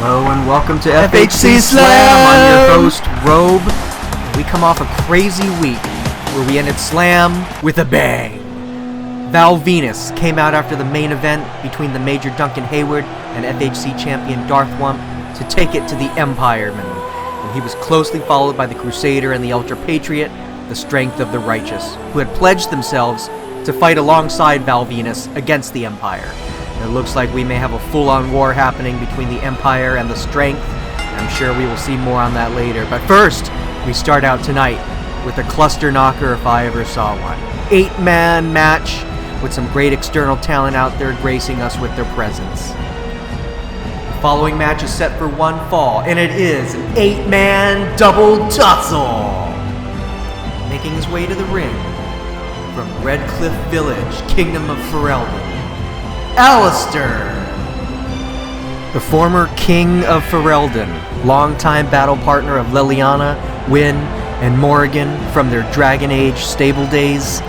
Hello and welcome to FHC Slam. I'm your host, Robe. We come off a crazy week where we ended Slam with a bang. Val Venis came out after the main event between the Major Duncan Heyward and FHC champion Darth Wump to take it to the Empireman. And he was closely followed by the Crusader and the Ultra Patriot, the Strength of the Righteous, who had pledged themselves to fight alongside Val Venis against the Empire. It looks like we may have a full-on war happening between the Empire and the Strength. I'm sure we will see more on that later. But first, we start out tonight with a cluster knocker if I ever saw one. 8-man match with some great external talent out there gracing us with their presence. The following match is set for one fall, and it is an 8-man double tussle. Making his way to the ring from Red Cliff Village, Kingdom of Ferelden, Alistair, the former King of Ferelden, longtime battle partner of Liliana, Wynn, and Morrigan from their Dragon Age stable days,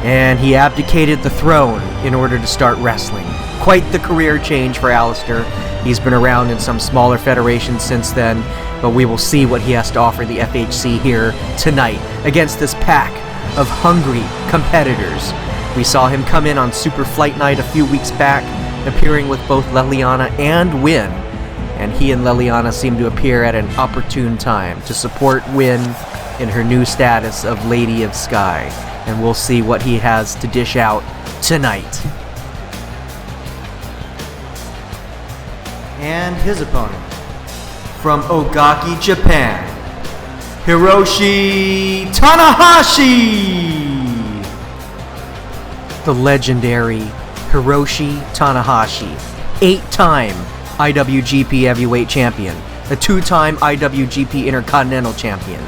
and he abdicated the throne in order to start wrestling. Quite the career change for Alistair. He's been around in some smaller federations since then, but we will see what he has to offer the FHC here tonight against this pack of hungry competitors. We saw him come in on Super Flight Night a few weeks back, appearing with both Liliana and Wynn, and he and Liliana seem to appear at an opportune time to support Wynn in her new status of Lady of Sky, and we'll see what he has to dish out tonight. And his opponent, from Ogaki, Japan, Hiroshi Tanahashi! The legendary Hiroshi Tanahashi, 8-time IWGP Heavyweight Champion, a 2-time IWGP Intercontinental Champion,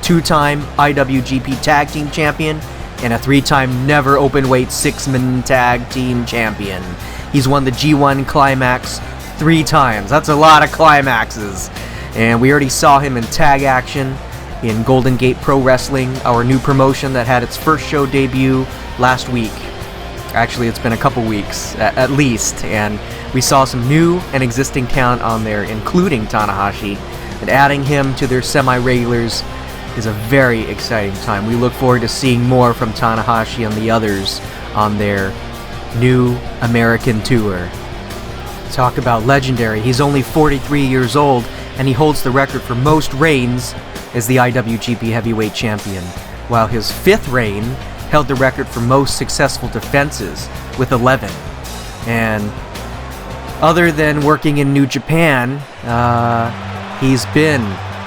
2-time IWGP Tag Team Champion, and a 3-time Never Openweight 6-man Tag Team Champion. He's won the G1 Climax 3 times. That's a lot of climaxes. And we already saw him in tag action in Golden Gate Pro Wrestling, our new promotion that had its first show debut last week. Actually, it's been a couple weeks, at least, and we saw some new and existing talent on there, including Tanahashi, and adding him to their semi-regulars is a very exciting time. We look forward to seeing more from Tanahashi and the others on their new American tour. Talk about legendary. He's only 43 years old, and he holds the record for most reigns as the IWGP Heavyweight Champion, while his 5th reign held the record for most successful defenses with 11. And other than working in New Japan, he's been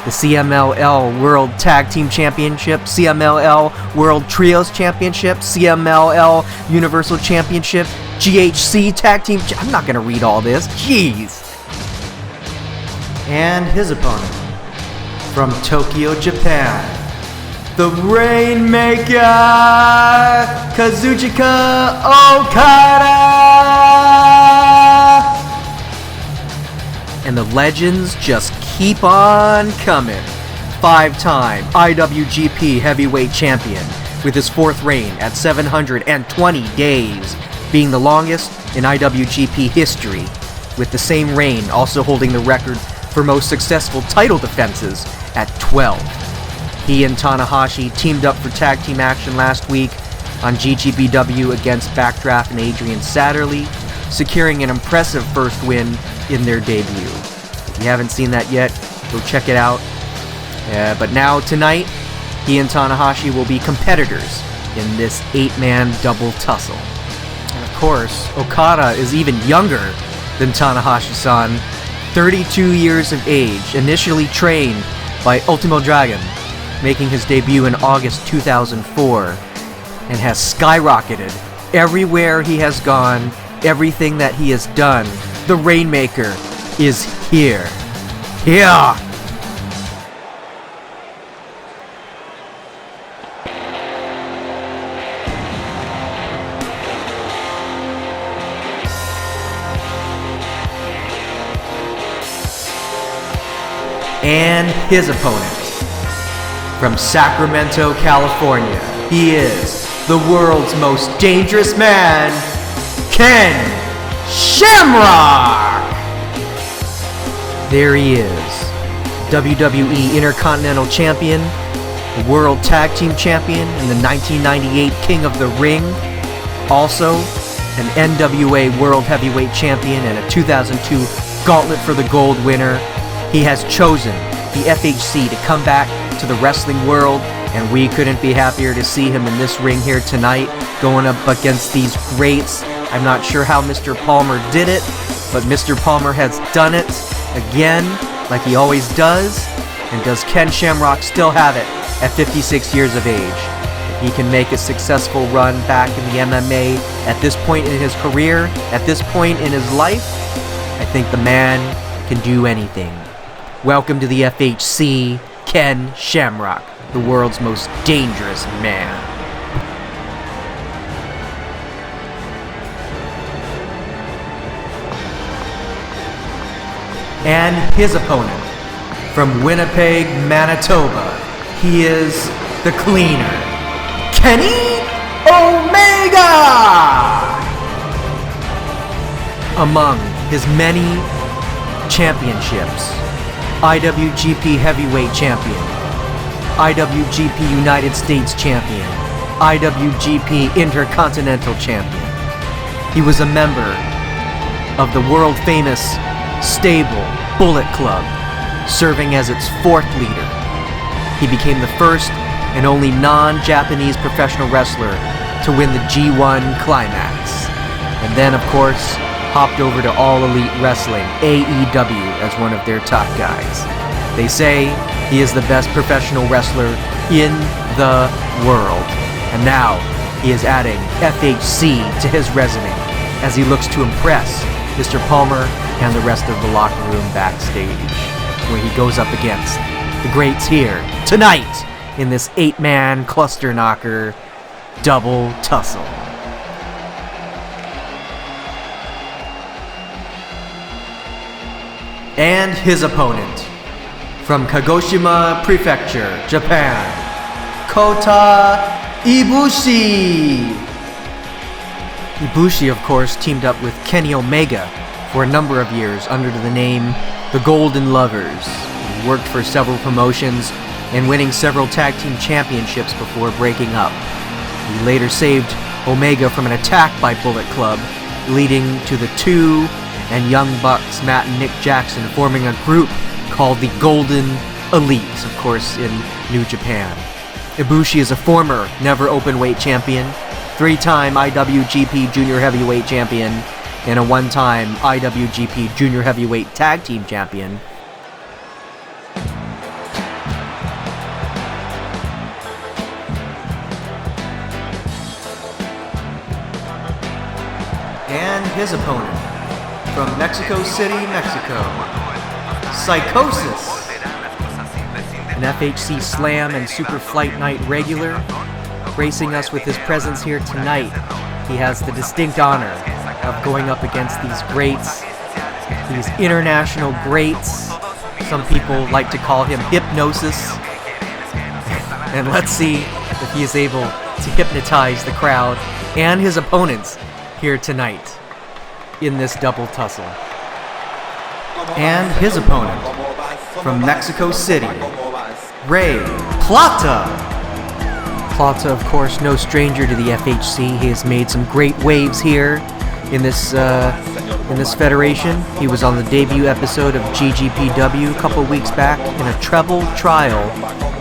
the CMLL World Tag Team Championship, CMLL World Trios Championship, CMLL Universal Championship, GHC Tag Team I'm not going to read all this. Jeez. And his opponent, from Tokyo, Japan, the Rainmaker, Kazuchika Okada! And the legends just keep on coming. 5-time IWGP Heavyweight Champion, with his 4th reign at 720 days, being the longest in IWGP history, with the same reign also holding the record for most successful title defenses at 12. He and Tanahashi teamed up for tag team action last week on GGBW against Backdraft and Adrian Satterley, securing an impressive first win in their debut. If you haven't seen that yet, go check it out. But now, tonight, he and Tanahashi will be competitors in this 8-man double tussle. And of course, Okada is even younger than Tanahashi-san, 32 years of age, initially trained by Ultimo Dragon, making his debut in August 2004, and has skyrocketed everywhere he has gone, everything that he has done. The Rainmaker is here. Here! And his opponent, from Sacramento, California, he is the world's most dangerous man, Ken Shamrock! There he is, WWE Intercontinental Champion, the World Tag Team Champion, and the 1998 King of the Ring. Also, an NWA World Heavyweight Champion and a 2002 Gauntlet for the Gold winner. He has chosen the FHC to come back to the wrestling world, and we couldn't be happier to see him in this ring here tonight, going up against these greats. I'm not sure how Mr. Palmer did it, but Mr. Palmer has done it again, like he always does. And does Ken Shamrock still have it at 56 years of age? If he can make a successful run back in the MMA at this point in his career, at this point in his life, I think the man can do anything. Welcome to the FHC, Ken Shamrock, the world's most dangerous man. And his opponent, from Winnipeg, Manitoba, he is the Cleaner, Kenny Omega! Among his many championships, IWGP Heavyweight Champion, IWGP United States Champion, IWGP Intercontinental Champion. He was a member of the world-famous stable Bullet Club, serving as its 4th leader. He became the first and only non-Japanese professional wrestler to win the G1 Climax. And then, of course, hopped over to All Elite Wrestling, AEW, as one of their top guys. They say he is the best professional wrestler in the world. And now he is adding FHC to his resume as he looks to impress Mr. Palmer and the rest of the locker room backstage, where he goes up against the greats here tonight in this 8-man cluster knocker double tussle. And his opponent, from Kagoshima Prefecture, Japan, Kota Ibushi. Ibushi, of course, teamed up with Kenny Omega for a number of years under the name The Golden Lovers. He worked for several promotions and winning several tag team championships before breaking up. He later saved Omega from an attack by Bullet Club, leading to the two and Young Bucks, Matt and Nick Jackson, forming a group called the Golden Elite, of course, in New Japan. Ibushi is a former Never Openweight champion, 3-time IWGP Junior Heavyweight champion, and a 1-time IWGP Junior Heavyweight Tag Team champion. And his opponent, from Mexico City, Mexico, Psychosis, an FHC Slam and Super Fight Night regular, gracing us with his presence here tonight. He has the distinct honor of going up against these greats, these international greats. Some people like to call him Hypnosis. And let's see if he is able to hypnotize the crowd and his opponents here tonight in this double tussle. And his opponent, from Mexico City, Ray Plata. Plata, of course, no stranger to the FHC. He has made some great waves here in this federation. He was on the debut episode of GGPW a couple weeks back in a treble trial,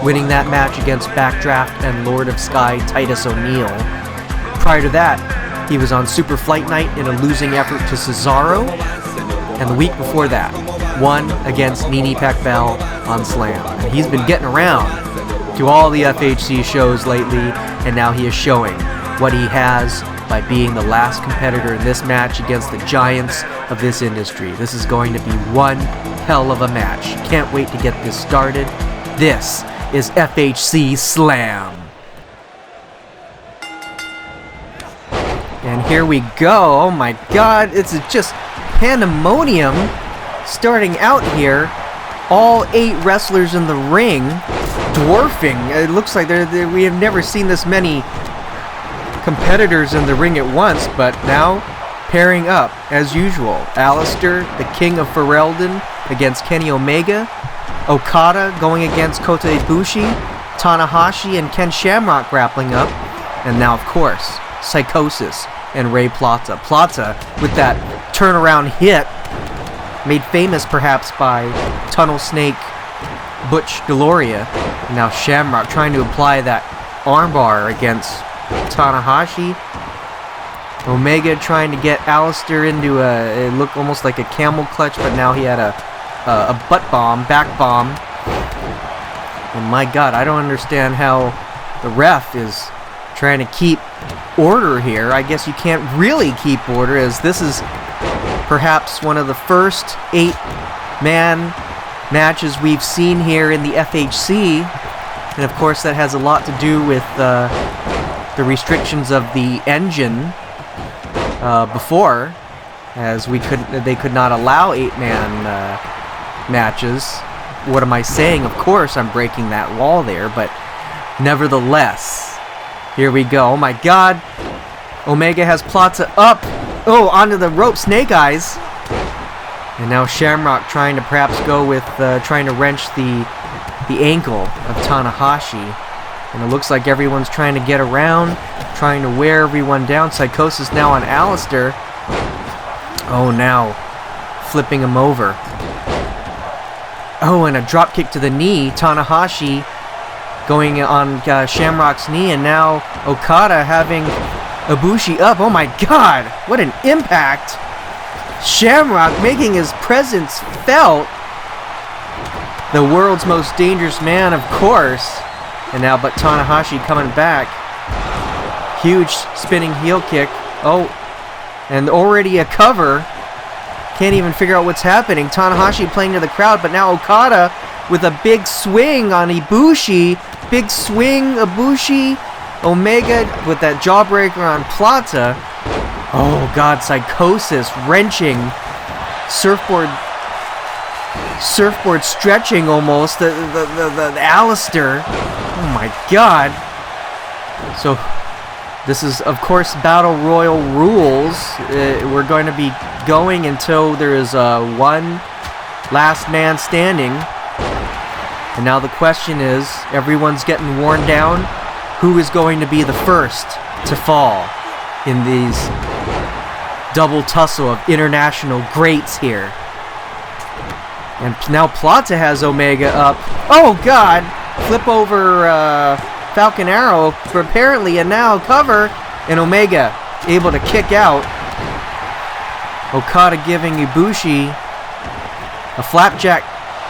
winning that match against Backdraft and Lord of Sky Titus O'Neil. Prior to that, he was on Super Fight Night in a losing effort to Cesaro, and the week before that, won against Nini Pacbell on Slam. And he's been getting around to all the FHC shows lately, and now he is showing what he has by being the last competitor in this match against the giants of this industry. This is going to be one hell of a match. Can't wait to get this started. This is FHC Slam. And here we go. Oh my god, it's just pandemonium starting out here. All 8 wrestlers in the ring, dwarfing. It looks like we have never seen this many competitors in the ring at once, but now pairing up as usual. Alistair, the King of Ferelden, against Kenny Omega. Okada going against Kota Ibushi. Tanahashi and Ken Shamrock grappling up. And now, of course, Psychosis and Ray Plata. Plata with that turnaround hit, made famous perhaps by Tunnel Snake Butch DeLoria. And now Shamrock trying to apply that armbar against Tanahashi. Omega trying to get Alistair into it looked almost like a camel clutch, but now he had a butt bomb, back bomb. And my God, I don't understand how the ref is trying to keep order here. I guess you can't really keep order, as this is perhaps one of the first 8-man matches we've seen here in the FHC. And of course that has a lot to do with the restrictions of the engine before, as they could not allow 8-man matches. What am I saying? Of course I'm breaking that wall there, but nevertheless, here we go. Oh my God, Omega has Plata up, onto the rope, Snake Eyes. And now Shamrock trying to perhaps go with trying to wrench the ankle of Tanahashi. And it looks like everyone's trying to get around, trying to wear everyone down. Psychosis now on Alistair. Oh, now flipping him over. Oh, and a drop kick to the knee. Tanahashi going on Shamrock's knee, and now Okada having Ibushi up. Oh my God, what an impact. Shamrock making his presence felt. The world's most dangerous man, of course. And now, but Tanahashi coming back. Huge spinning heel kick. Oh, and already a cover. Can't even figure out what's happening. Tanahashi playing to the crowd, but now Okada with a big swing on Ibushi. Big swing, Ibushi. Omega with that jawbreaker on Plata. Oh God, Psychosis wrenching. Surfboard stretching almost. The Alistair. Oh my God. So this is, of course, Battle Royal rules. We're going to be going until there is one last man standing. And now the question is, everyone's getting worn down. Who is going to be the first to fall in these double tussle of international greats here? And now Plata has Omega up. Oh God! Flip over Falcon Arrow for apparently, and now cover, and Omega able to kick out. Okada giving Ibushi a flapjack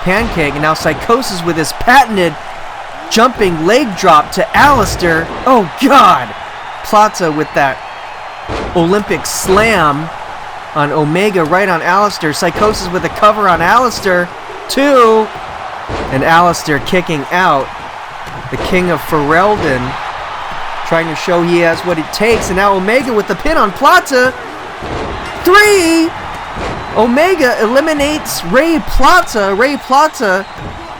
pancake, and now Psychosis with his patented jumping leg drop to Alistair. Oh God! Plata with that Olympic slam on Omega right on Alistair. Psychosis with a cover on Alistair. 2. And Alistair kicking out. The King of Ferelden trying to show he has what it takes. And now Omega with the pin on Plata. 3. Omega eliminates Ray Plata. Ray Plata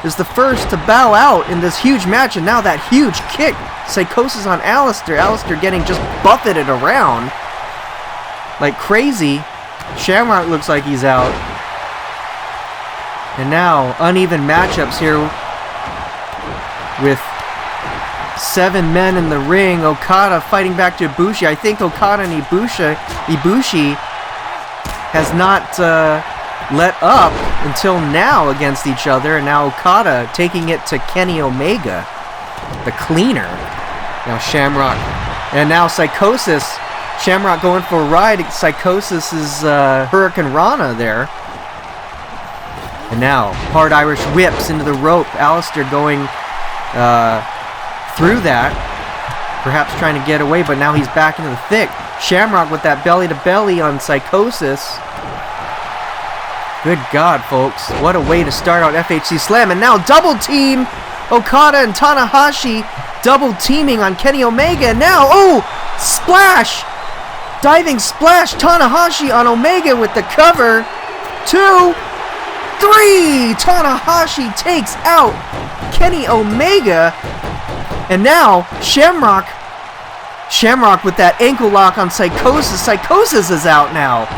is the first to bow out in this huge match. And now that huge kick. Psychosis on Alistair. Alistair getting just buffeted around like crazy. Shamrock looks like he's out. And now, uneven matchups here with 7 men in the ring. Okada fighting back to Ibushi. I think Okada and Ibushi has not let up until now against each other. And now Okada taking it to Kenny Omega, the cleaner. Now Shamrock. And now Psychosis. Shamrock going for a ride. Psychosis is Hurricane Rana there. And now, hard Irish whips into the rope. Alistair going through that. Perhaps trying to get away, but now he's back into the thick. Shamrock with that belly-to-belly on Psychosis. Good God, folks. What a way to start out FHC Slam. And now double team. Okada and Tanahashi double teaming on Kenny Omega. And now, splash! Diving splash, Tanahashi on Omega with the cover. 2, 3! Tanahashi takes out Kenny Omega. And now, Shamrock with that ankle lock on Psychosis. Psychosis is out now.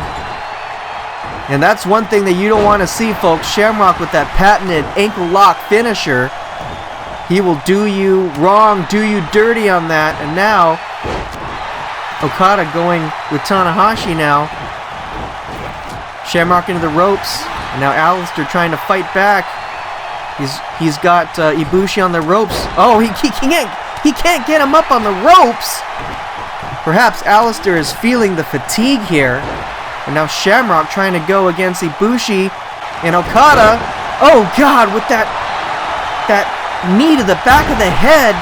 And that's one thing that you don't want to see, folks. Shamrock with that patented ankle lock finisher. He will do you wrong, do you dirty on that. And now, Okada going with Tanahashi now. Shamrock into the ropes. And now Alistair trying to fight back. He's got Ibushi on the ropes. Oh, he can't get him up on the ropes. Perhaps Alistair is feeling the fatigue here. And now Shamrock trying to go against Ibushi and Okada. Oh God, with that knee to the back of the head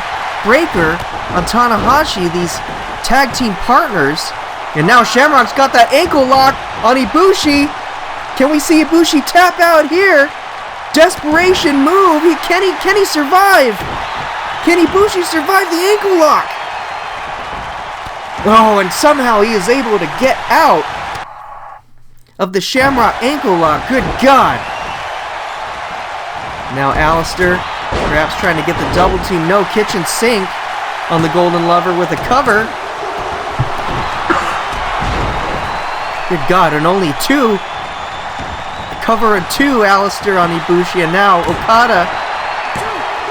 breaker on Tanahashi, these tag team partners. And now Shamrock's got that ankle lock on Ibushi. Can we see Ibushi tap out here? Desperation move. Can he survive? Can Ibushi survive the ankle lock? Oh, and somehow he is able to get out of the Shamrock ankle lock. Good God. Now Alistair perhaps trying to get the double team no kitchen sink on the Golden Lover with a cover. Good God, and only two. Cover of two, Alistair on Ibushi, and now Okada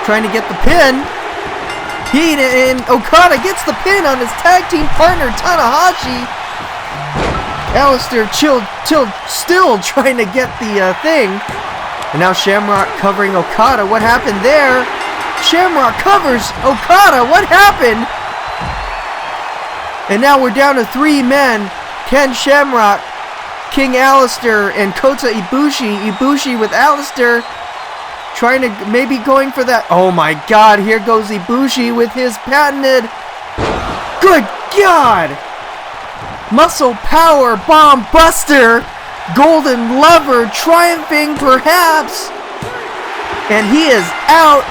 trying to get the pin. And Okada gets the pin on his tag team partner Tanahashi. Alistair still trying to get the thing. And now Shamrock covering Okada. What happened there? Shamrock covers Okada. What happened? And now we're down to three men. Ken Shamrock, King Alistair, and Kota Ibushi. Ibushi with Alistair trying to maybe going for that. Oh my God, here goes Ibushi with his patented. Good God! Muscle Power Bomb Buster, Golden Lover triumphing perhaps, and he is out.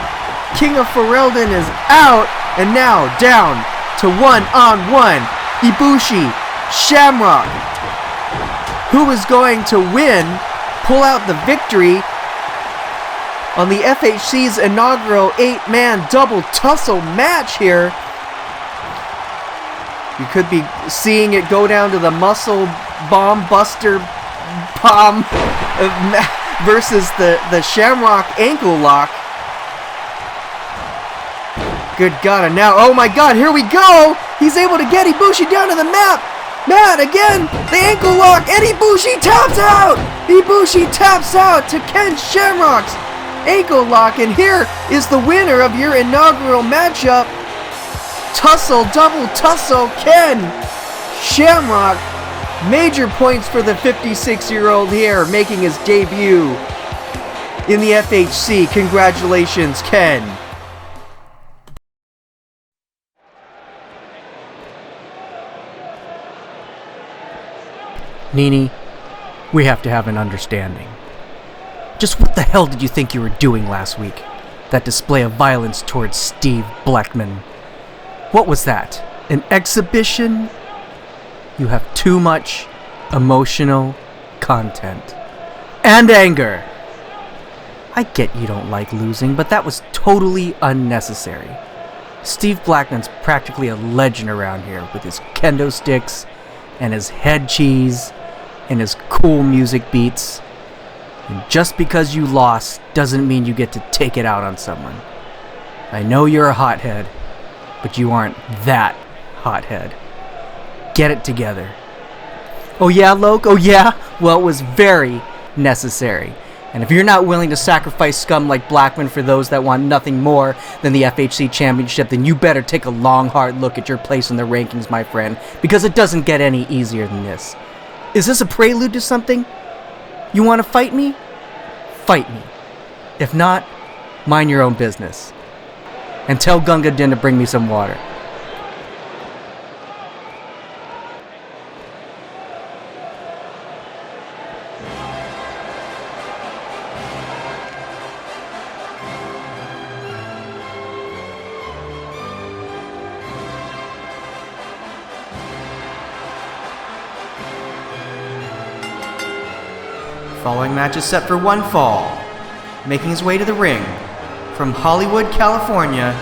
King of Ferelden is out, and now down to one-on-one. Ibushi, Shamrock. Who is going to win, pull out the victory on the FHC's inaugural 8-man double tussle match here? You could be seeing it go down to the Muscle Bomb Buster Bomb versus the Shamrock ankle lock. Good God, and now, oh my God, here we go! He's able to get Ibushi down to the mat! Matt, again, the ankle lock, and Ibushi taps out! Ibushi taps out to Ken Shamrock's ankle lock, and here is the winner of your inaugural matchup. Tussle, double tussle, Ken Shamrock. Major points for the 56-year-old here, making his debut in the FHC. Congratulations, Ken. Nini, we have to have an understanding. Just what the hell did you think you were doing last week? That display of violence towards Steve Blackman. What was that? An exhibition? You have too much emotional content. And anger. I get you don't like losing, but that was totally unnecessary. Steve Blackman's practically a legend around here with his kendo sticks and his head cheese and his cool music beats. And just because you lost doesn't mean you get to take it out on someone. I know you're a hothead, but you aren't that hothead. Get it together. Oh yeah, Loke? Oh yeah? Well, it was very necessary. And if you're not willing to sacrifice scum like Blackman for those that want nothing more than the FHC Championship, then you better take a long, hard look at your place in the rankings, my friend, because it doesn't get any easier than this. Is this a prelude to something? You want to fight me? Fight me. If not, mind your own business. And tell Gunga Din to bring me some water. Following match is set for one fall. Making his way to the ring, from Hollywood, California,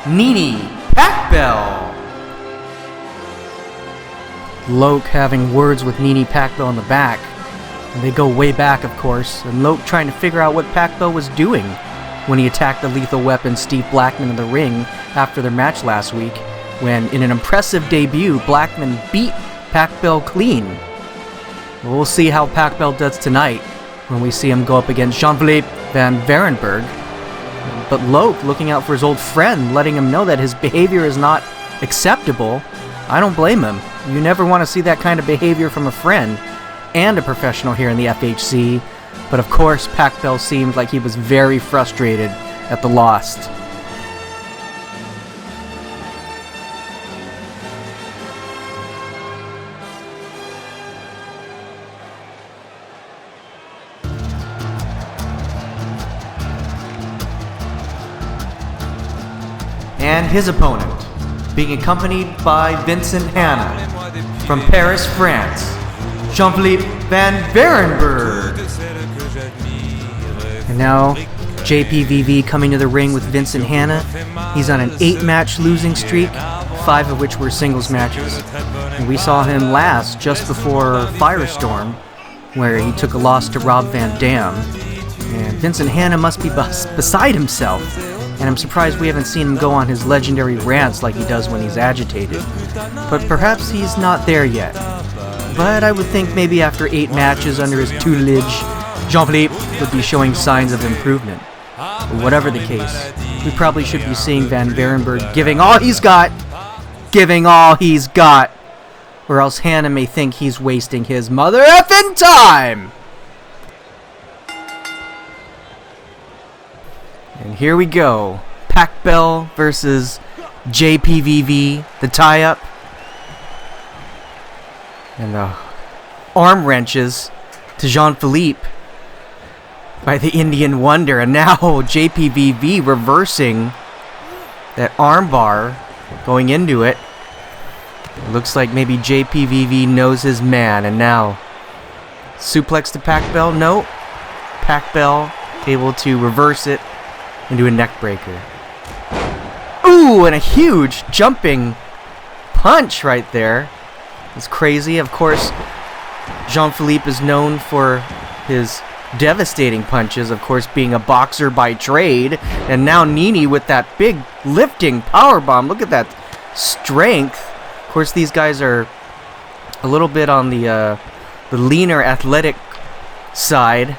Nini Pacbell. Loke having words with Nini Pacbell in the back. And they go way back, of course, and Loke trying to figure out what Pacbell was doing when he attacked the Lethal Weapon Steve Blackman in the ring after their match last week, when, in an impressive debut, Blackman beat Pacbell clean. We'll see how Pacbell does tonight when we see him go up against Jean-Philippe Van Varenberg. But Loke, looking out for his old friend, letting him know that his behavior is not acceptable. I don't blame him. You never want to see that kind of behavior from a friend and a professional here in the FHC. But of course, Pacbell seemed like he was very frustrated at the loss. And his opponent, being accompanied by Vincent Hanna from Paris, France, Jean-Philippe Van Varenberg. And now, JPVV coming to the ring with Vincent Hanna. He's on an 8-match losing streak, 5 of which were singles matches. And we saw him last just before Firestorm, where he took a loss to Rob Van Dam. And Vincent Hanna must be beside himself. And I'm surprised we haven't seen him go on his legendary rants like he does when he's agitated. But perhaps he's not there yet. But I would think maybe after 8 matches under his tutelage, Jean-Philippe would be showing signs of improvement. But whatever the case, we probably should be seeing Van Varenberg giving all he's got! Giving all he's got! Or else Hanna may think he's wasting his mother effing time! And here we go. Pacbell versus JPVV, the tie-up. And the arm wrenches to Jean-Philippe by the Indian Wonder. And now JPVV reversing that arm bar, going into it. It looks like maybe JPVV knows his man. And now suplex to Pacbell. No. Pacbell able to reverse it into a neck breaker. Ooh, and a huge jumping punch right there. It's crazy. Of course, Jean-Philippe is known for his devastating punches, of course, being a boxer by trade. And now Nini with that big lifting power bomb. Look at that strength. Of course, these guys are a little bit on the leaner athletic side.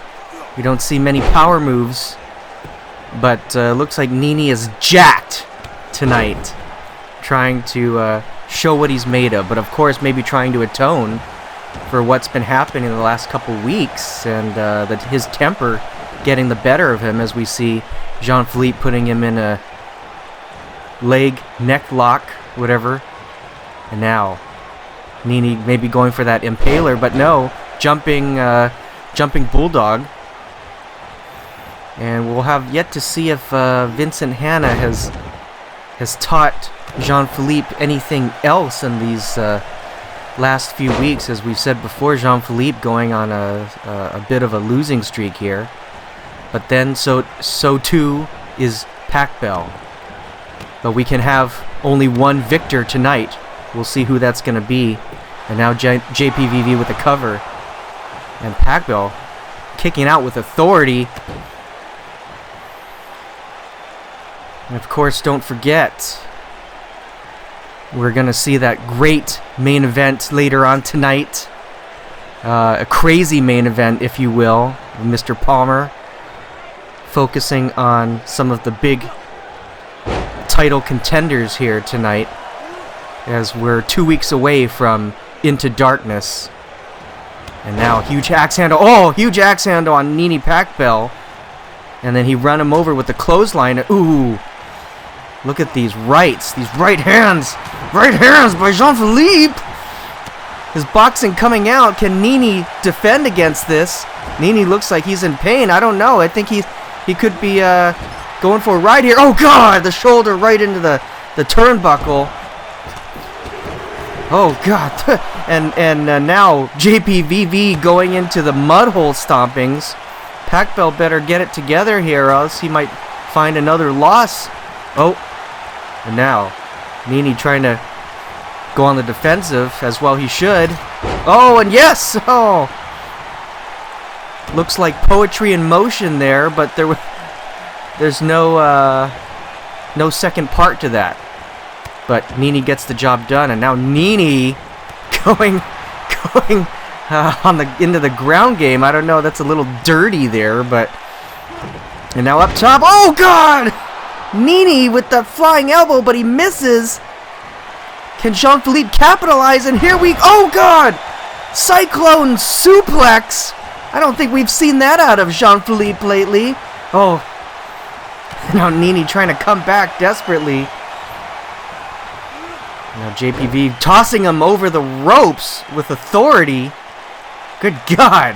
We don't see many power moves. But looks like Nini is jacked tonight, trying to show what he's made of. But of course, maybe trying to atone for what's been happening in the last couple weeks, and that his temper getting the better of him, as we see Jean-Philippe putting him in a leg neck lock, whatever. And now Nini maybe going for that impaler, but no, jumping bulldog. And we'll have yet to see if Vincent Hanna has taught Jean-Philippe anything else in these last few weeks. As we've said before, Jean-Philippe going on a bit of a losing streak here. But then so too is Pacbell. But we can have only one victor tonight. We'll see who that's going to be. And now JPVV with a cover. And Pacbell kicking out with authority. And of course, don't forget, we're going to see that great main event later on tonight. A crazy main event, if you will. Mr. Palmer focusing on some of the big title contenders here tonight, as we're 2 weeks away from Into Darkness. And now, huge axe handle. Oh, huge axe handle on Nini Pacbell. And then he run him over with the clothesline. Ooh. Look at these rights. These right hands. Right hands by Jean-Philippe. His boxing coming out. Can Nini defend against this? Nini looks like he's in pain. I don't know. I think he could be going for a ride here. Oh, God. The shoulder right into the turnbuckle. Oh, God. and now JPVV going into the mudhole stompings. Pacbell better get it together here, or else he might find another loss. Oh, and now Nini trying to go on the defensive, as well he should. Oh, and yes! Oh! Looks like poetry in motion there, but there's no second part to that. But Nini gets the job done, and now Nini going into the ground game. I don't know, that's a little dirty there, but... And now up top, oh God! Nini with the flying elbow, but he misses. Can Jean-Philippe capitalize? And here we... Oh God! Cyclone suplex! I don't think we've seen that out of Jean-Philippe lately. Oh. Now Nini trying to come back desperately. Now JPV tossing him over the ropes with authority. Good God.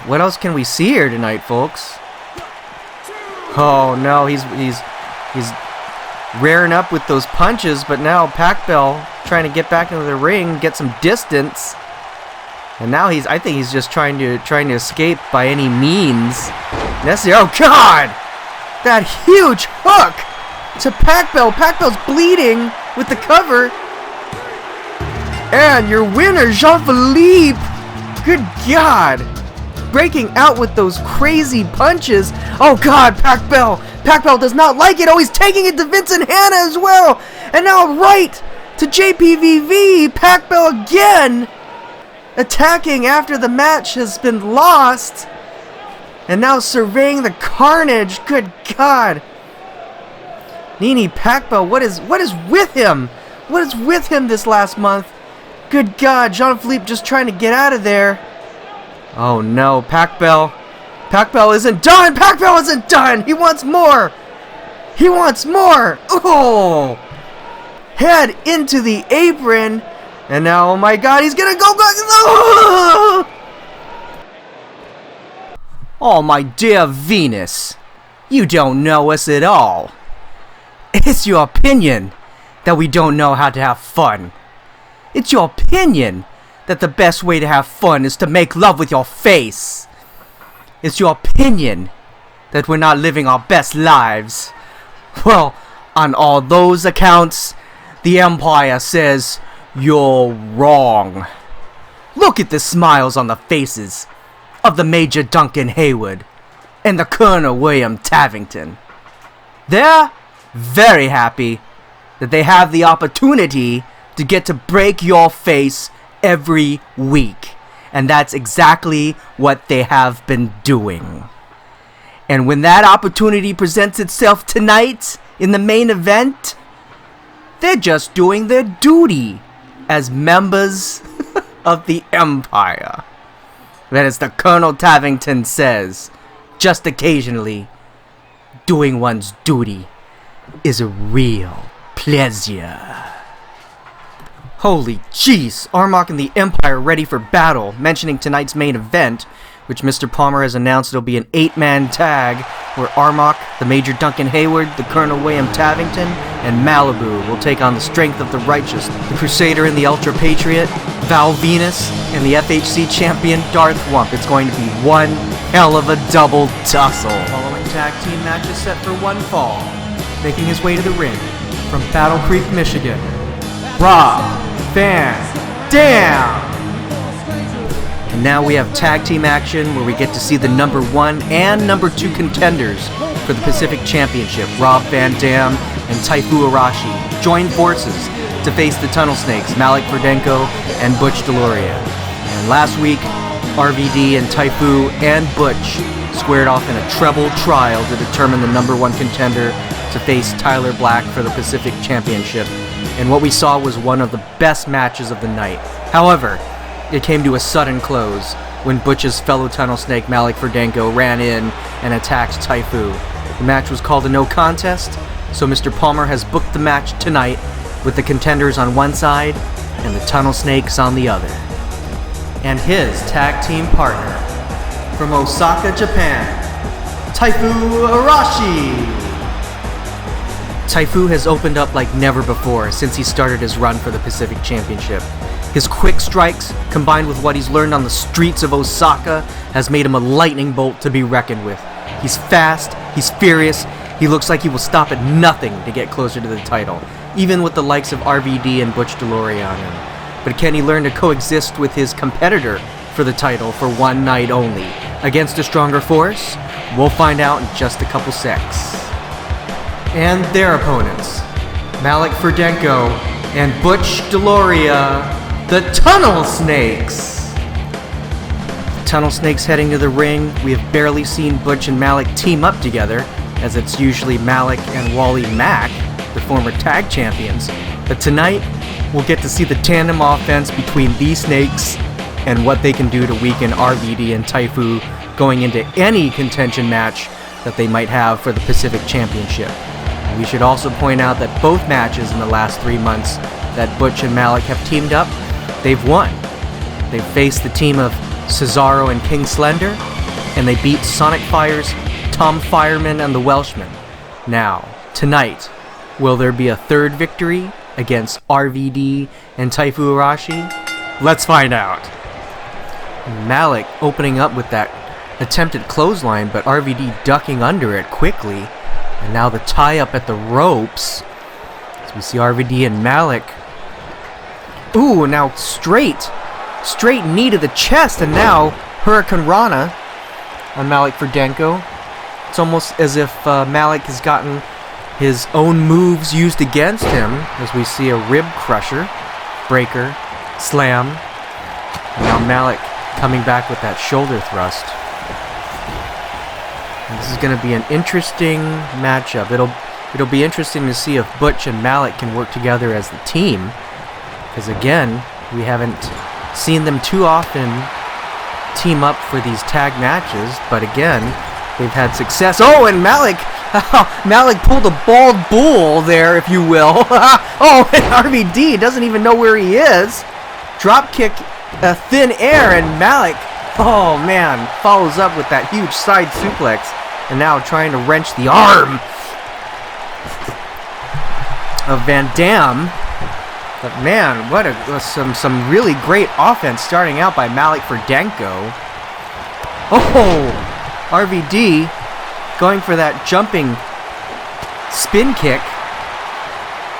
What else can we see here tonight, folks? Oh no, he's rearing up with those punches, but now Pacbell trying to get back into the ring, get some distance. And now I think he's just trying to escape by any means necessary. Oh God! That huge hook to Pacbell. Pacbell's bleeding with the cover. And your winner, Jean-Philippe. Good God. Breaking out with those crazy punches. Oh God, Pacbell. Pacbell does not like it. Oh, he's taking it to Vincent Hanna as well. And now right to JPVV. Pacbell again. Attacking after the match has been lost. And now surveying the carnage. Good God. Nini Pacbell, what is with him? What is with him this last month? Good God, Jean-Philippe just trying to get out of there. Oh no, Pacbell. Pacbell isn't done. Pacbell isn't done. He wants more. He wants more. Oh. Head into the apron. And now, oh my God, he's gonna go back. Oh, oh my dear Venus. You don't know us at all. It's your opinion that we don't know how to have fun. It's your opinion that the best way to have fun is to make love with your face. It's your opinion that we're not living our best lives. Well, on all those accounts, the Empire says you're wrong. Look at the smiles on the faces of the Major Duncan Heyward and the Colonel William Tavington. They're very happy that they have the opportunity to get to break your face every week. And that's exactly what they have been doing. And when that opportunity presents itself tonight in the main event, they're just doing their duty as members of the Empire. That is, the Colonel Tavington says, just occasionally, doing one's duty is a real pleasure. Holy jeez, Armok and the Empire ready for battle, mentioning tonight's main event, which Mr. Palmer has announced it'll be an 8-man tag, where Armok, the Major Duncan Heyward, the Colonel William Tavington, and Malibu will take on the Strength of the Righteous, the Crusader and the Ultra Patriot, Val Venis, and the FHC champion Darth Wump. It's going to be one hell of a double tussle. Following tag team matches set for one fall, making his way to the ring from Battle Creek, Michigan, Rob Van Dam. And now we have tag team action where we get to see the number 1 and number 2 contenders for the Pacific Championship, Rob Van Dam and Taifu Arashi, join forces to face the Tunnel Snakes, Malic Ferdanko and Butch DeLoria. And last week, RVD and Taifu and Butch squared off in a treble trial to determine the number 1 contender to face Tyler Black for the Pacific Championship. And what we saw was one of the best matches of the night. However, it came to a sudden close when Butch's fellow Tunnel Snake Malic Ferdanko ran in and attacked Taifu. The match was called a no contest, so Mr. Palmer has booked the match tonight with the contenders on one side and the Tunnel Snakes on the other. And his tag team partner, from Osaka, Japan, Taifu Arashi. Taifu has opened up like never before since he started his run for the Pacific Championship. His quick strikes, combined with what he's learned on the streets of Osaka, has made him a lightning bolt to be reckoned with. He's fast, he's furious, he looks like he will stop at nothing to get closer to the title, even with the likes of RVD and Butch DeLoria on him. But can he learn to coexist with his competitor for the title for one night only against a stronger force? We'll find out in just a couple secs. And their opponents, Malic Ferdanko and Butch DeLoria, the Tunnel Snakes. Tunnel Snakes heading to the ring. We have barely seen Butch and Malic team up together, as it's usually Malic and Wally Mack, the former tag champions. But tonight, we'll get to see the tandem offense between these snakes and what they can do to weaken RVD and Taifu going into any contention match that they might have for the Pacific Championship. And we should also point out that both matches in the last 3 months that Butch and Malic have teamed up, they've won. They've faced the team of Cesaro and King Slender, and they beat Sonic Fire's Tom Fireman and the Welshman. Now, tonight, will there be a third victory against RVD and Taifu Arashi? Let's find out. Malic opening up with that attempted clothesline, but RVD ducking under it quickly. And now the tie-up at the ropes. As we see RVD and Malic. Ooh, now straight knee to the chest, and now Hurricane Rana on Malic Ferdanko. It's almost as if Malic has gotten his own moves used against him, as we see a rib crusher, breaker, slam. And now Malic coming back with that shoulder thrust. And this is going to be an interesting matchup. It'll be interesting to see if Butch and Malic can work together as the team, because again, we haven't seen them too often team up for these tag matches, but again, they've had success. Oh, and Malic pulled a bald bull there, if you will. Oh, and RVD doesn't even know where he is. Drop kick, thin air, and Malic, oh man, follows up with that huge side suplex, and now trying to wrench the arm of Van Dam. But man, what some really great offense starting out by Malic Ferdanko. Oh, RVD going for that jumping spin kick.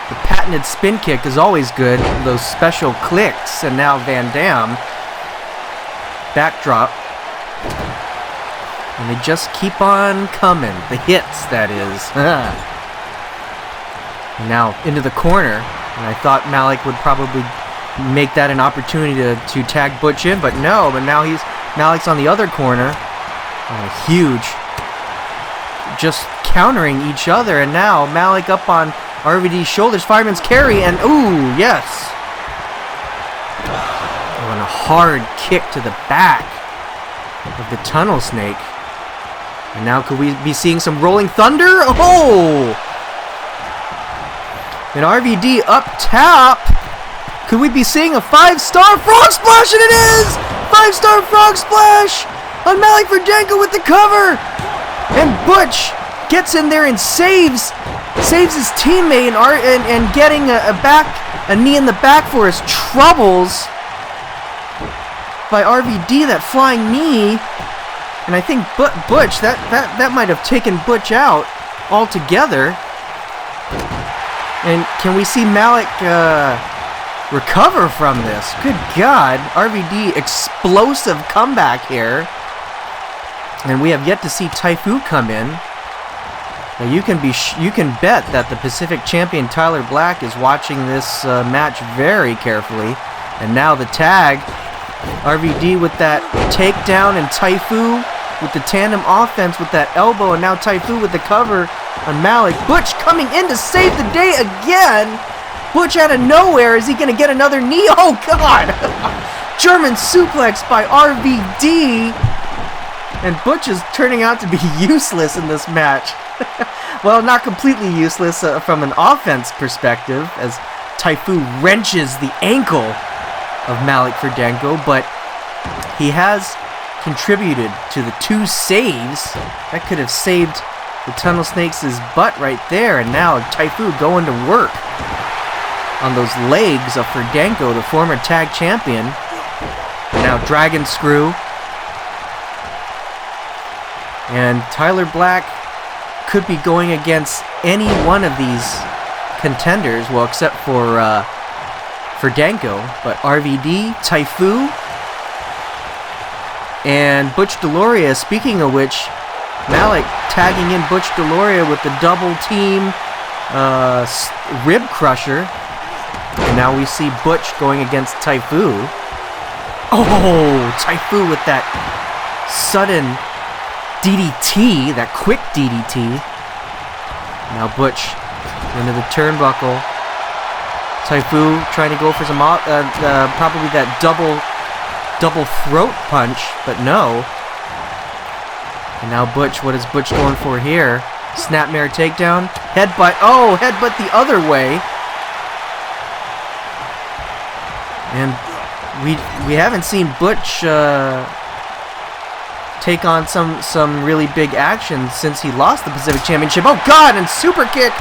The patented spin kick is always good. Those special clicks, and now Van Dam. Backdrop. And they just keep on coming. The hits, that is. Now into the corner. And I thought Malic would probably make that an opportunity to tag Butch in, but no. But now Malic's on the other corner. Huge. Just countering each other, and now Malic up on RVD's shoulders. Fireman's carry, and ooh, yes. Oh, and a hard kick to the back of the Tunnel Snake. And now could we be seeing some Rolling Thunder? Oh! And RVD up top. Could we be seeing a 5-star frog splash? And it is! 5-star frog splash on Malic Ferdanko with the cover. And Butch gets in there and saves his teammate and getting a knee in the back for his troubles by RVD, that flying knee. And I think Butch, that might have taken Butch out altogether. And can we see Malic recover from this? Good God, RVD explosive comeback here. And we have yet to see Taifu come in. Now you can bet that the Pacific Champion Tyler Black is watching this match very carefully. And now the tag, RVD with that takedown, and Taifu with the tandem offense with that elbow, and now Taifu with the cover on Malic. Butch coming in to save the day again. Butch out of nowhere. Is he going to get another knee? Oh, God. German suplex by RVD. And Butch is turning out to be useless in this match. Well, not completely useless from an offense perspective, as Taifu wrenches the ankle of Malic Ferdanko, but he has contributed to the 2 saves. That could have saved the Tunnel Snakes' butt right there, and now Taifu going to work on those legs of Ferdanko, the former tag champion. And now Dragon Screw. And Tyler Black could be going against any one of these contenders, well, except for Ferdanko, but RVD, Taifu, and Butch DeLoria. Speaking of which, Malic tagging in Butch DeLoria with the double team rib crusher. And now we see Butch going against Taifu. Oh, Taifu with that sudden DDT, that quick DDT. Now Butch into the turnbuckle. Taifu trying to go for some probably that double throat punch, but no. And now Butch, what is Butch going for here? Snapmare takedown, headbutt. Oh, headbutt the other way. And we haven't seen Butch take on some really big action since he lost the Pacific Championship. Oh God! And super kick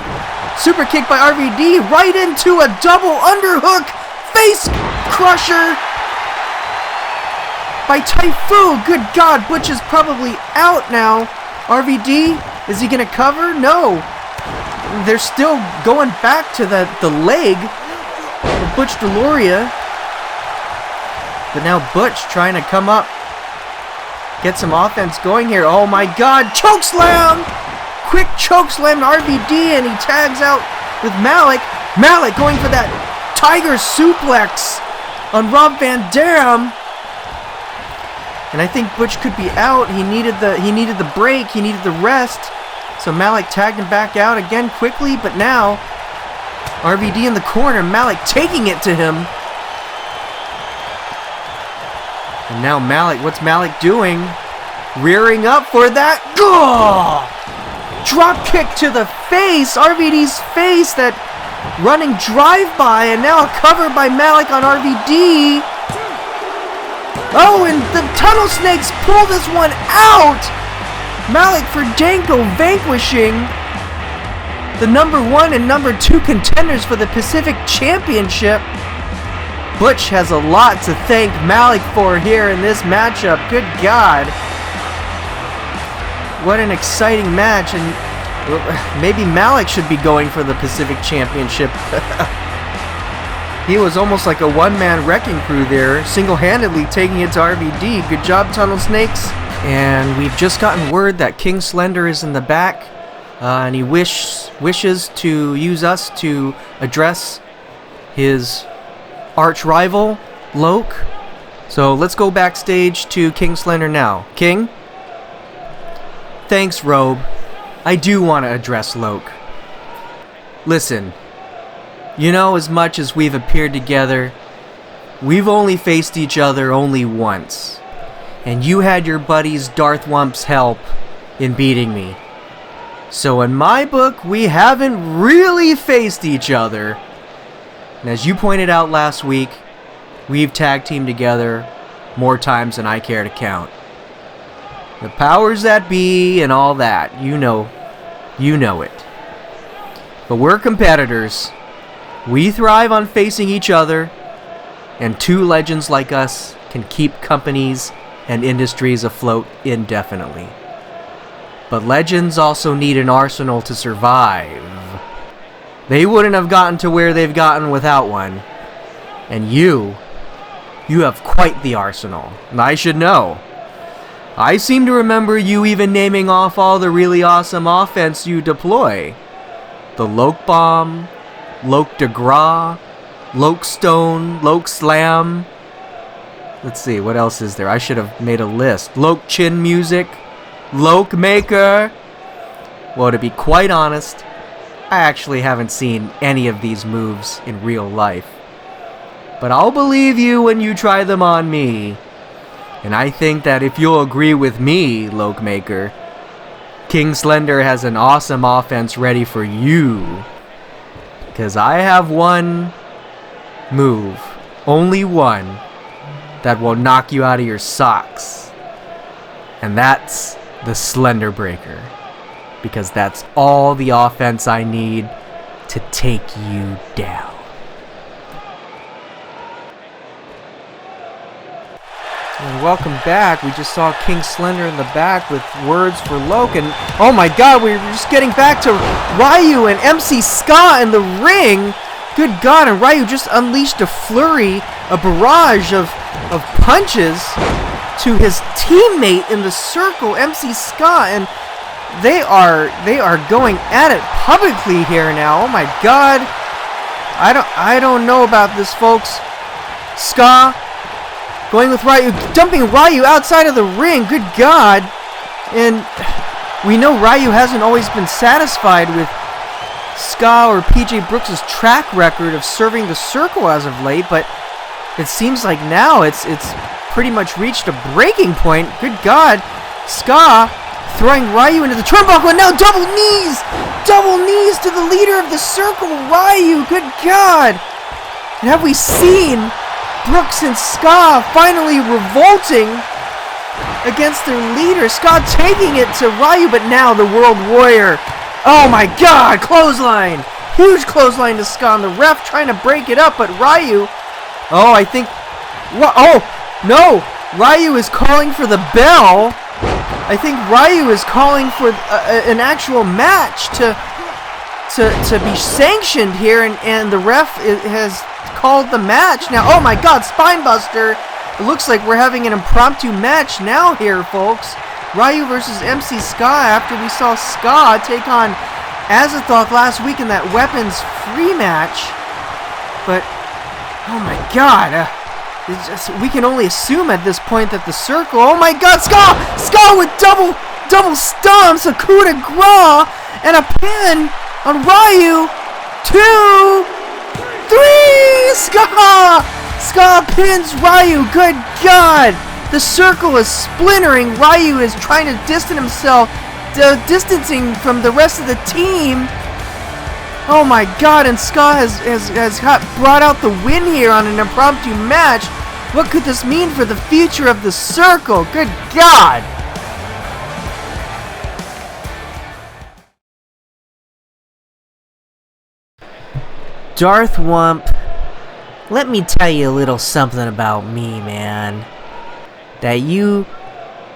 by RVD right into a double underhook face crusher by Taifu. Good God, Butch is probably out now. RVD, is he gonna cover? No. They're still going back to the leg of Butch DeLoria. But now Butch trying to come up, get some offense going here. Oh my God, chokeslam! Quick chokeslam to RVD, and he tags out with Malic. Malic going for that tiger suplex on Rob Van Dam. And I think Butch could be out. He needed the break, he needed the rest. So Malic tagged him back out again quickly, but now RVD in the corner, Malic taking it to him. And now Malic, what's Malic doing? Rearing up for that. Gah! Drop kick to the face, RVD's face, that running drive-by, and now a cover by Malic on RVD. Oh, and the Tunnel Snakes pull this one out! Malic Ferdanko vanquishing the #1 and #2 contenders for the Pacific Championship. Butch has a lot to thank Malic for here in this matchup. Good God. What an exciting match. And maybe Malic should be going for the Pacific Championship. He was almost like a one-man wrecking crew there, single-handedly taking it to RVD. Good job, Tunnel Snakes. And we've just gotten word that King Slender is in the back, and he wishes to use us to address his arch rival, Loke. So let's go backstage to King Slender now. King? Thanks, Robe. I do want to address Loke. Listen, you know, as much as we've appeared together, we've only faced each other only once. And you had your buddy's Darth Wump's help in beating me. So in my book, we haven't really faced each other. And as you pointed out last week, we've tag teamed together more times than I care to count. The powers that be and all that, you know it. But we're competitors. We thrive on facing each other, and two legends like us can keep companies and industries afloat indefinitely. But legends also need an arsenal to survive. They wouldn't have gotten to where they've gotten without one. And you have quite the arsenal. And I should know. I seem to remember you even naming off all the really awesome offense you deploy. The Loke Bomb, Loke de Gras, Loke Stone, Loke Slam. Let's see, what else is there? I should have made a list. Loke Chin Music, Loke Maker. Well, to be quite honest, I actually haven't seen any of these moves in real life. But I'll believe you when you try them on me. And I think that if you'll agree with me, Loke Maker, King Slender has an awesome offense ready for you. Because I have one move, only one, that will knock you out of your socks. And that's the Slender Breaker. Because that's all the offense I need to take you down. And welcome back. We just saw King Slender in the back with words for Loke. And oh my God, we were just getting back to Ryu and MC Ska in the ring. Good God, and Ryu just unleashed a flurry, a barrage of punches to his teammate in the circle, MC Ska, and they are going at it publicly here now. Oh my God. I don't know about this, folks. Ska going with Ryu, dumping Ryu outside of the ring. Good God. And we know Ryu hasn't always been satisfied with Ska or PJ Brooks' track record of serving the circle as of late, but it seems like now it's pretty much reached a breaking point. Good God. Ska throwing Ryu into the turnbuckle, and now double knees to the leader of the circle, Ryu. Good God. And have we seen Brooks and Ska finally revolting against their leader? Ska taking it to Ryu, but now the World Warrior. Oh my God, clothesline. Huge clothesline to Ska, and the ref trying to break it up, but Ryu, no, Ryu is calling for the bell. I think Ryu is calling for an actual match to be sanctioned here, and the ref has called the match now. Oh my God, Spinebuster. It looks like we're having an impromptu match now here, folks. Ryu versus MC Ska, after we saw Ska take on Azathoth last week in that weapons free match. But, oh my God, we can only assume at this point that the circle, oh my God, Ska with double stomps, a coup de grace, and a pin on Ryu. 2, 3, Ska pins Ryu. Good God. The circle is splintering. Ryu is trying to distance himself, distancing from the rest of the team. Oh my God, and Ska has brought out the win here on an impromptu match. What could this mean for the future of the circle? Good God. Darth Wump, let me tell you a little something about me, man, that you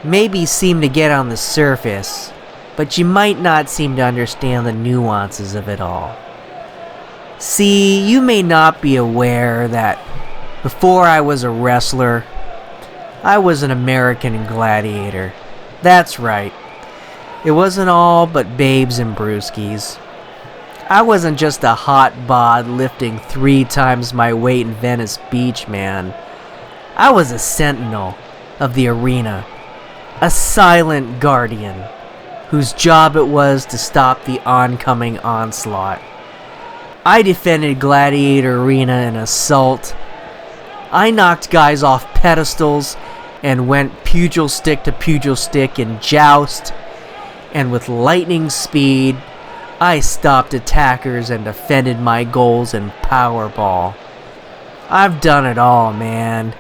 maybe seem to get on the surface, but you might not seem to understand the nuances of it all. See, you may not be aware that before I was a wrestler, I was an American gladiator. That's right. It wasn't all but babes and brewskis. I wasn't just a hot bod lifting 3 times my weight in Venice Beach, man. I was a sentinel of the arena, a silent guardian whose job it was to stop the oncoming onslaught. I defended Gladiator Arena in assault. I knocked guys off pedestals and went pugil stick to pugil stick in joust, and with lightning speed, I stopped attackers and defended my goals in Powerball. I've done it all, man.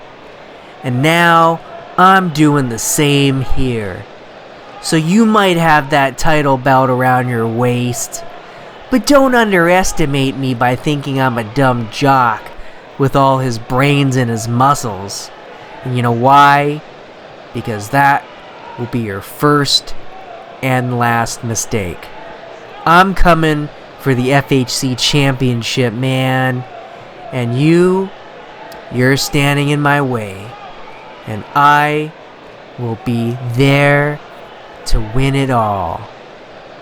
And now, I'm doing the same here. So you might have that title belt around your waist, but don't underestimate me by thinking I'm a dumb jock with all his brains and his muscles. And you know why? Because that will be your first and last mistake. I'm coming for the FHC championship, man. And you're standing in my way. And I will be there to win it all.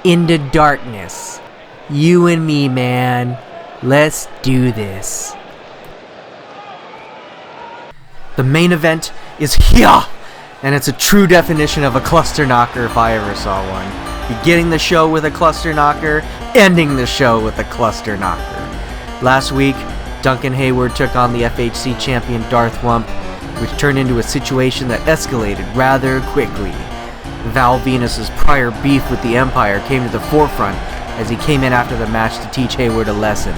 Into darkness. You and me, man. Let's do this. The main event is here, and it's a true definition of a cluster knocker if I ever saw one. Beginning the show with a cluster knocker, ending the show with a cluster knocker. Last week, Duncan Heyward took on the FHC champion Darth Wump, which turned into a situation that escalated rather quickly. Val Venis' prior beef with the Empire came to the forefront as he came in after the match to teach Heyward a lesson.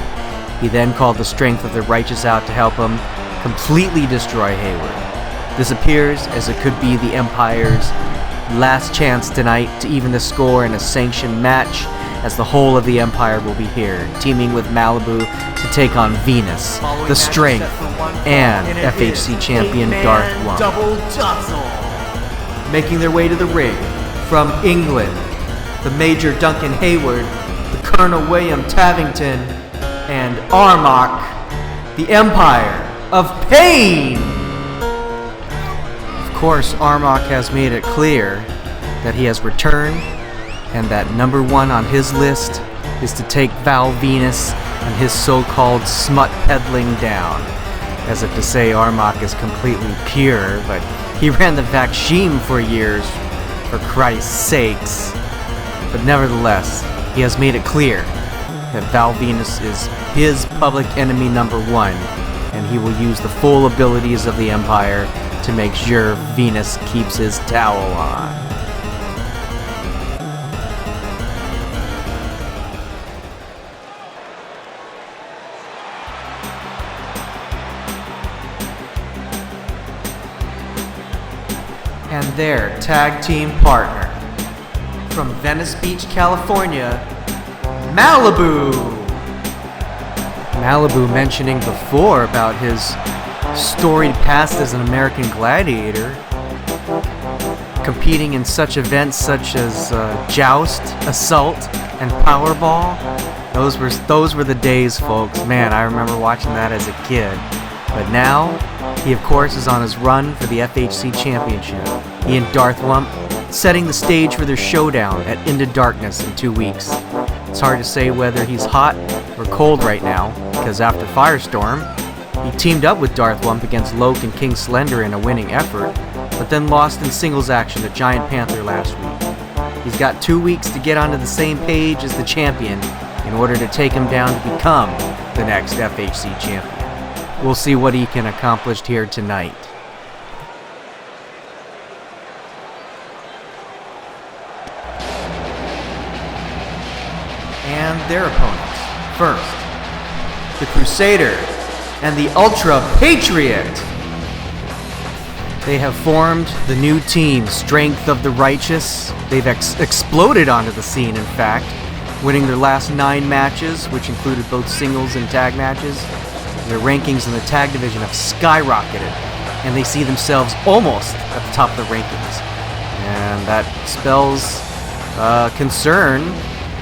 He then called the strength of the righteous out to help him completely destroy Heyward. This appears as it could be the Empire's last chance tonight to even the score in a sanctioned match, as the whole of the Empire will be here, teaming with Malibu to take on Venus, the Strength, and FHC champion Darth Wump. Double Tussle. Making their way to the ring, from England, the Major Duncan Heyward, the Colonel William Tavington, and Armok, the Empire of Pain. Of course, Armok has made it clear that he has returned, and that number one on his list is to take Val Venis and his so-called smut peddling down. As if to say Armok is completely pure, but he ran the vaccine for years, for Christ's sakes. But nevertheless, he has made it clear that Val Venis is his public enemy number one, and he will use the full abilities of the Empire to make sure Venis keeps his towel on. And their tag team partner, from Venice Beach, California, Malibu. Malibu mentioning before about his storied past as an American gladiator, competing in such events such as Joust, Assault, and Powerball. Those were the days, folks. Man, I remember watching that as a kid. But now, he of course is on his run for the FHC Championship. He and Darth Wump setting the stage for their showdown at Into Darkness in 2 weeks. It's hard to say whether he's hot or cold right now, because after Firestorm, he teamed up with Darth Wump against Loke and King Slender in a winning effort, but then lost in singles action to Giant Panther last week. He's got 2 weeks to get onto the same page as the champion in order to take him down to become the next FHC champion. We'll see what he can accomplish here tonight. And their opponents. First, the Crusader and the Ultra Patriot. They have formed the new team, Strength of the Righteous. They've exploded onto the scene, in fact, winning their last 9 matches, which included both singles and tag matches. Their rankings in the tag division have skyrocketed, and they see themselves almost at the top of the rankings. And that spells concern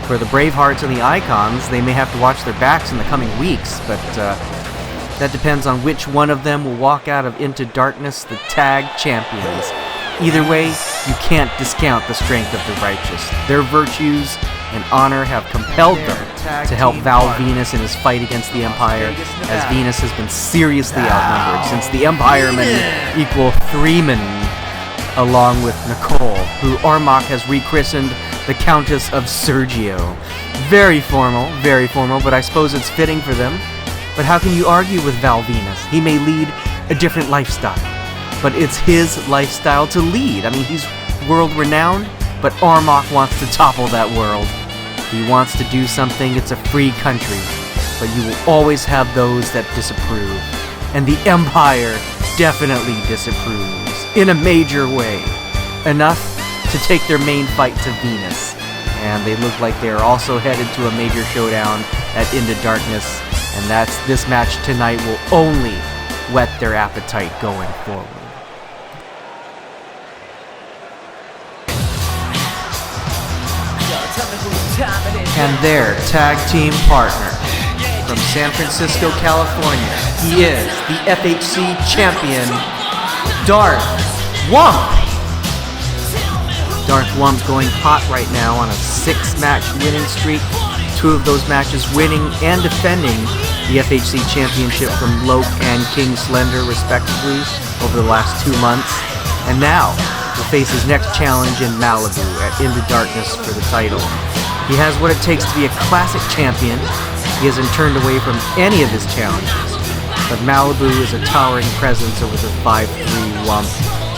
for the Bravehearts and the Icons. They may have to watch their backs in the coming weeks, but that depends on which one of them will walk out of Into Darkness the tag champions. Either way, you can't discount the Strength of the Righteous. Their virtues and honor have compelled them to help Val Venis in his fight against the Empire, as Venis has been seriously outnumbered since the Empiremen equal 3 men, along with Nicole, who Armok has rechristened the Countess of Sergio. Very formal, but I suppose it's fitting for them. But how can you argue with Val Venis? He may lead a different lifestyle, but it's his lifestyle to lead. I mean, he's world-renowned, but Armok wants to topple that world. He wants to do something. It's a free country, but you will always have those that disapprove. And the Empire definitely disapproves, in a major way. Enough to take their main fight to Venis. And they look like they are also headed to a major showdown at Into Darkness, and this match tonight will only whet their appetite going forward. And their tag team partner, from San Francisco, California, he is the FHC champion, Darth Wump. Darth Wump going hot right now on a 6-match winning streak, 2 of those matches winning and defending the FHC championship from Loke and King Slender respectively over the last 2 months. And now will face his next challenge in Malibu at Into Darkness for the title. He has what it takes to be a classic champion. He hasn't turned away from any of his challenges. But Malibu is a towering presence over the 5'3" Wump.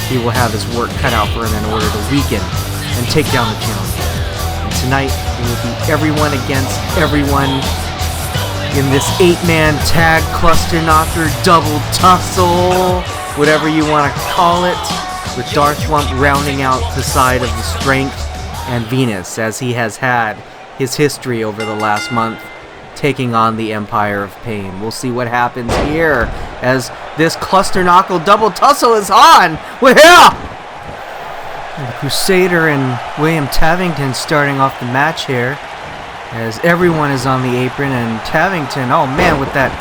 He will have his work cut out for him in order to weaken and take down the challenger. And tonight, it will be everyone against everyone in this 8-man tag cluster knocker, double tussle, whatever you want to call it, with Darth Wump rounding out the side of the Strength and Venis, as he has had his history over the last month, taking on the Empire of Pain. We'll see what happens here as this cluster knuckle double tussle is on. Well, the Crusader and William Tavington starting off the match here. as everyone is on the apron, and Tavington, oh man, with that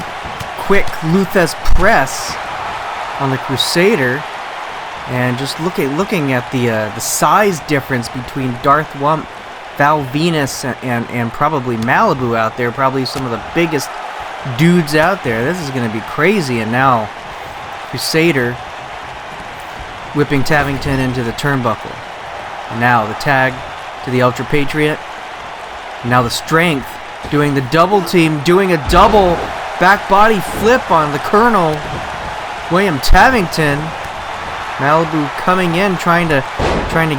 quick Luthes press on the Crusader, and just looking at the size difference between Darth Wump, Val Venis, and probably Malibu out there, probably some of the biggest dudes out there. This is going to be crazy. And now Crusader whipping Tavington into the turnbuckle. And now the tag to the Ultra Patriot. And now the Strength doing the double team, doing a double back body flip on the Colonel William Tavington. Malibu coming in, trying to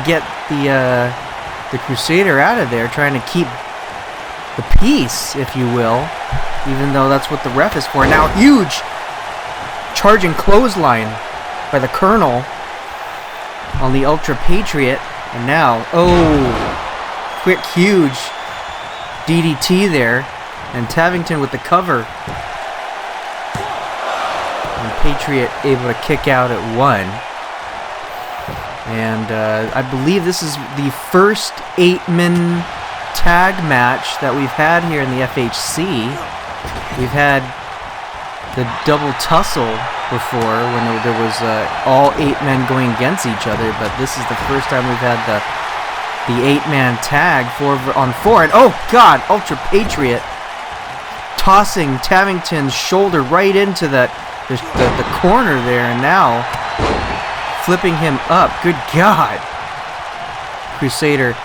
get the Crusader out of there, trying to keep the peace, if you will, even though that's what the ref is for. Now, huge charging clothesline by the Colonel on the Ultra Patriot, and now, oh, quick, huge DDT there, and Tavington with the cover, and Patriot able to kick out at 1. And I believe this is the first 8-man tag match that we've had here in the FHC. We've had the double tussle before when there was all 8 men going against each other, but this is the first time we've had the 8-man tag 4-on-4. And oh god, Ultra Patriot tossing Tavington's shoulder right into the corner there, and now flipping him up. Good God. Crusader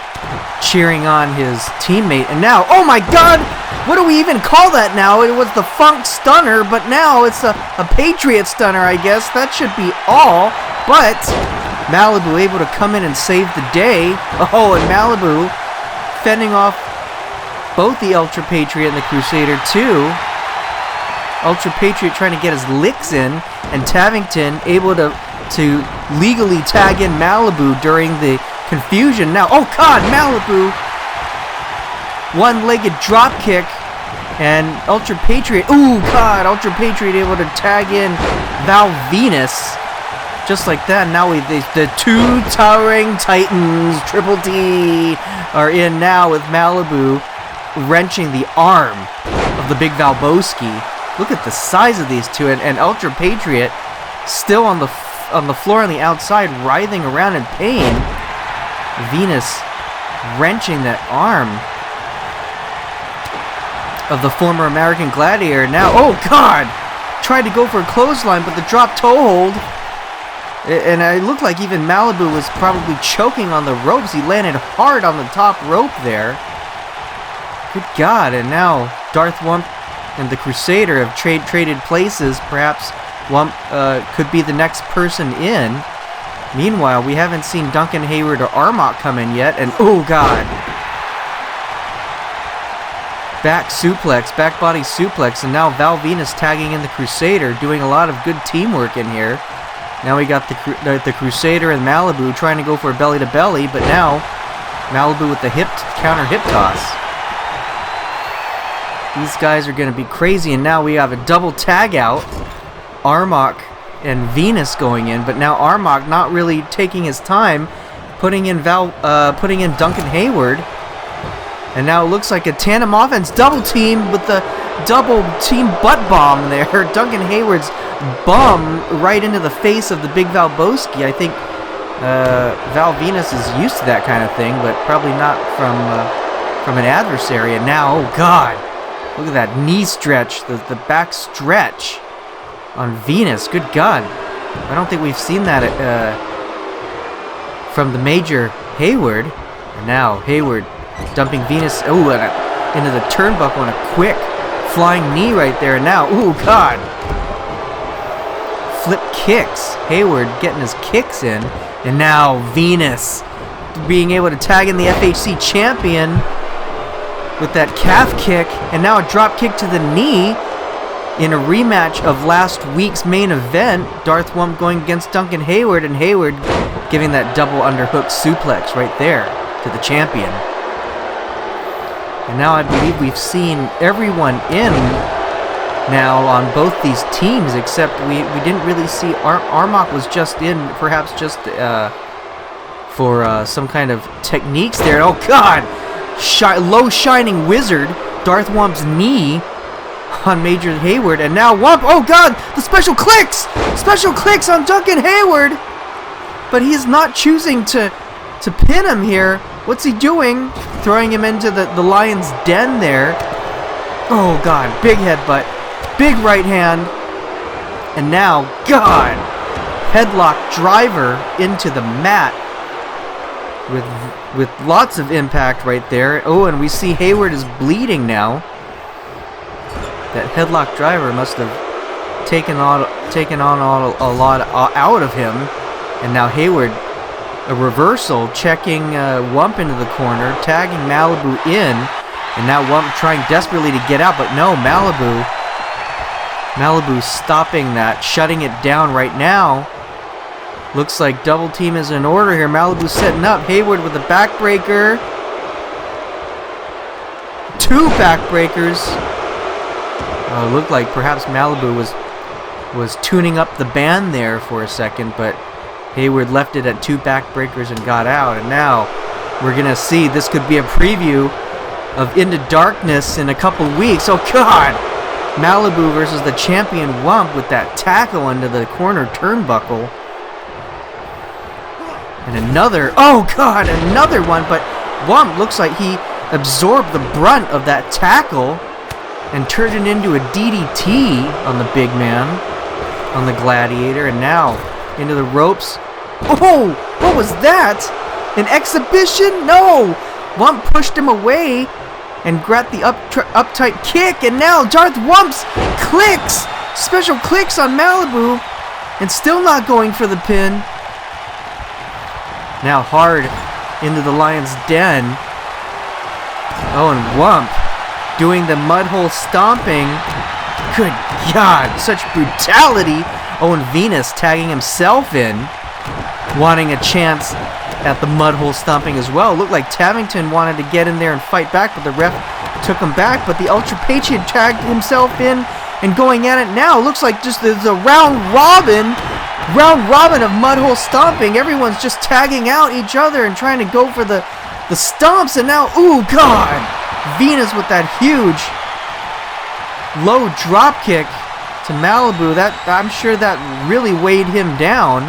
cheering on his teammate. And now, oh my God, what do we even call that now? It was the Funk Stunner, but now it's a Patriot Stunner, I guess. That should be all. But Malibu able to come in and save the day. Oh, and Malibu fending off both the Ultra Patriot and the Crusader too. Ultra Patriot trying to get his licks in, and Tavington able to legally tag in Malibu during the confusion. Now, oh god, Malibu, one-legged drop kick, and Ultra Patriot, ooh god, Ultra Patriot able to tag in Val Venis, just like that. Now the two towering titans, Triple T, are in now with Malibu wrenching the arm of the Big Valboski. Look at the size of these two, and Ultra Patriot still on the floor on the outside, writhing around in pain. Venis wrenching that arm of the former American Gladiator. Now, oh god, tried to go for a clothesline, but the drop toe hold, and it looked like even Malibu was probably choking on the ropes. He landed hard on the top rope there. Good god. And now Darth Wump and the Crusader have traded places. Perhaps Wump could be the next person in. Meanwhile, we haven't seen Duncan Heyward or Armok come in yet, and oh god, back body suplex, and now Val Venis tagging in the Crusader, doing a lot of good teamwork in here. Now we got the Crusader and Malibu trying to go for a belly to belly, but now Malibu with the counter hip toss. These guys are going to be crazy, and now we have a double tag out. Armok and Venis going in, but now Armok not really taking his time, putting in Duncan Heyward, and now it looks like a tandem offense double team with the double team butt bomb there. Duncan Heyward's bum right into the face of the Big Valboski. I think Val Venis is used to that kind of thing, but probably not from an adversary. And now, oh god, look at that knee stretch, the back stretch on Venis. Good god. I don't think we've seen that from the Major Heyward. And now Heyward dumping Venis into the turnbuckle on a quick flying knee right there. And now, ooh god, flip kicks. Heyward getting his kicks in. And now Venis being able to tag in the FHC champion with that calf kick, and now a drop kick to the knee in a rematch of last week's main event. Darth Wump going against Duncan Heyward, and Heyward giving that double underhook suplex right there to the champion. And now I believe we've seen everyone in now on both these teams, except we didn't really see Armok was just in, perhaps just for some kind of techniques there. Oh god, low shining wizard, Darth Wump's knee on Major Heyward, and now Wump, oh god, the special clicks on Duncan Heyward, but he's not choosing to pin him here. What's he doing? Throwing him into the lion's den there. Oh god, big headbutt, big right hand, and now, god, headlock driver into the mat with lots of impact right there. Oh, and we see Heyward is bleeding now. That headlock driver must have taken on a lot out of him, and now Heyward, a reversal, checking Wump into the corner, tagging Malibu in, and now Wump trying desperately to get out, but no, Malibu stopping that, shutting it down right now. Looks like double team is in order here. Malibu setting up. Heyward with a backbreaker. 2 backbreakers. Oh, it looked like perhaps Malibu was tuning up the band there for a second, but Heyward left it at 2 backbreakers and got out. And now we're going to see, this could be a preview of Into Darkness in a couple weeks. Oh, God! Malibu versus the champion Wump with that tackle into the corner turnbuckle. And another, oh god, another one, but Wump looks like he absorbed the brunt of that tackle and turned it into a DDT on the big man, on the Gladiator, and now into the ropes. Oh, what was that? An exhibition? No! Wump pushed him away and grabbed the uptight kick, and now Darth Wump's clicks! Special clicks on Malibu, and still not going for the pin. Now hard into the Lion's Den. Oh, and Wump doing the mud hole stomping. Good God, such brutality. Oh, and Venis tagging himself in, wanting a chance at the mud hole stomping as well. Looked like Tavington wanted to get in there and fight back, but the ref took him back. But the Ultra Patriot tagged himself in and going at it now. Looks like just there's a round robin of mud hole stomping. Everyone's just tagging out each other and trying to go for the stomps. And now, ooh, God, Venis with that huge low drop kick to Malibu. That, I'm sure that really weighed him down.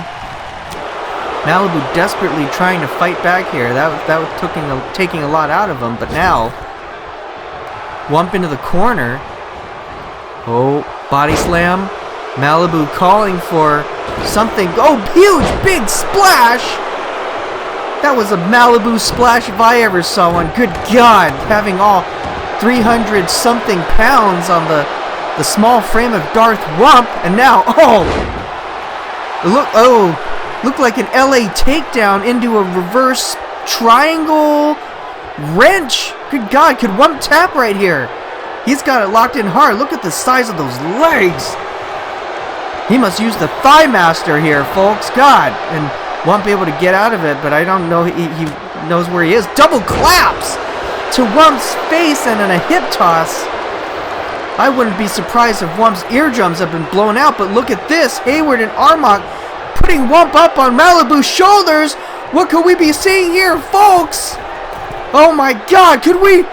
Malibu desperately trying to fight back here. That was taking a lot out of him. But now, Wump into the corner. Oh, body slam. Malibu calling for something. Oh, huge, big splash. That was a Malibu splash if I ever saw one. Good God, having all 300-something pounds on the small frame of Darth Wump. And now, looked like an LA takedown into a reverse triangle wrench. Good God, could Wump tap right here? He's got it locked in hard. Look at the size of those legs. He must use the Thigh Master here, folks. God, and Wump able to get out of it, but I don't know. He knows where he is. Double claps to Wump's face and then a hip toss. I wouldn't be surprised if Wump's eardrums have been blown out, but look at this. Heyward and Armok putting Wump up on Malibu's shoulders. What could we be seeing here, folks? Oh my God, could we?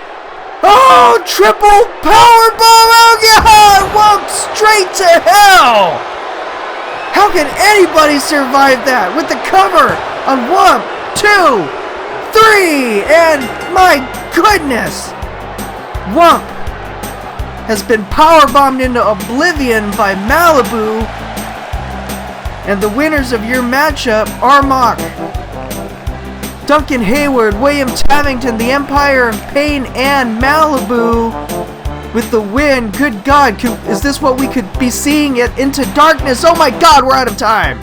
Oh, triple powerbomb! Oh God, Wump straight to hell! How can anybody survive that with the cover on 1, 2, 3, and my goodness, Wump has been powerbombed into oblivion by Malibu, and the winners of your matchup, Armok, Duncan Heyward, William Tavington, the Empire of Pain, and Malibu with the win. Good God, is this what we could be seeing at Into Darkness? Oh my God, we're out of time.